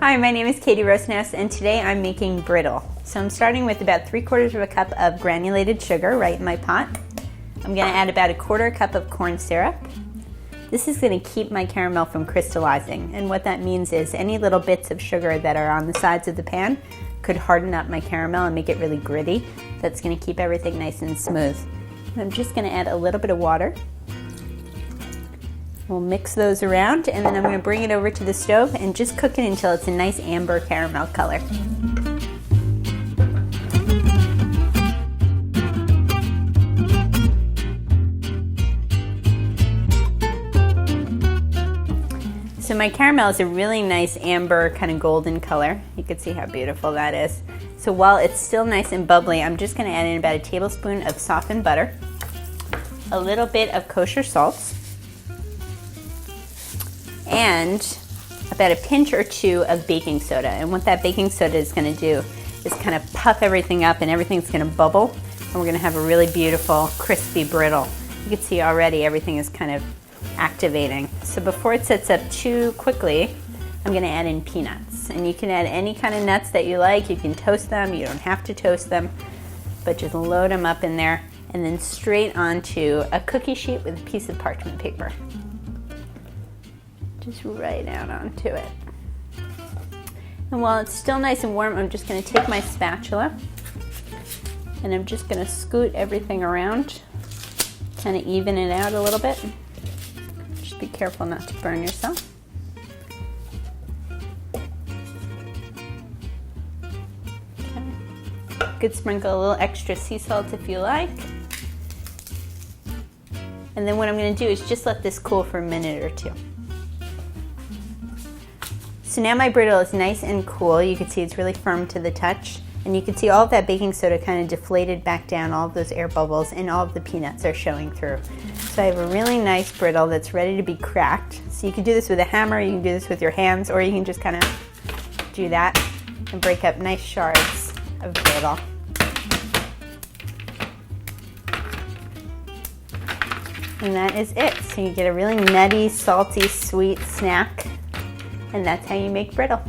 Hi, my name is Katie Rosenhouse, and today I'm making brittle. So I'm starting with about 3/4 of a cup of granulated sugar right in my pot. I'm going to add about 1/4 cup of corn syrup. This is going to keep my caramel from crystallizing, and what that means is any little bits of sugar that are on the sides of the pan could harden up my caramel and make it really gritty. That's going to keep everything nice and smooth. And I'm just going to add a little bit of water. We'll mix those around, and then I'm going to bring it over to the stove and just cook it until it's a nice amber caramel color. So my caramel is a really nice amber kind of golden color. You can see how beautiful that is. So while it's still nice and bubbly, I'm just going to add in about 1 tablespoon of softened butter, a little bit of kosher salt, and about a pinch or 2 of baking soda. And what that baking soda is going to do is kind of puff everything up, and everything's going to bubble, and we're going to have a really beautiful crispy brittle. You can see already everything is kind of activating. So before it sets up too quickly, I'm going to add in peanuts. And you can add any kind of nuts that you like. You can toast them, you don't have to toast them, but just load them up in there, and then straight onto a cookie sheet with a piece of parchment paper. Just right out onto it. And while it's still nice and warm, I'm just going to take my spatula and I'm just going to scoot everything around, kind of even it out a little bit. Just be careful not to burn yourself. Okay. Could sprinkle a little extra sea salt if you like. And then what I'm going to do is just let this cool for a minute or two. So now my brittle is nice and cool. You can see it's really firm to the touch. And you can see all of that baking soda kind of deflated back down, all of those air bubbles, and all of the peanuts are showing through. So I have a really nice brittle that's ready to be cracked. So you can do this with a hammer, you can do this with your hands, or you can just kind of do that and break up nice shards of brittle. And that is it. So you get a really nutty, salty, sweet snack. And that's how you make brittle.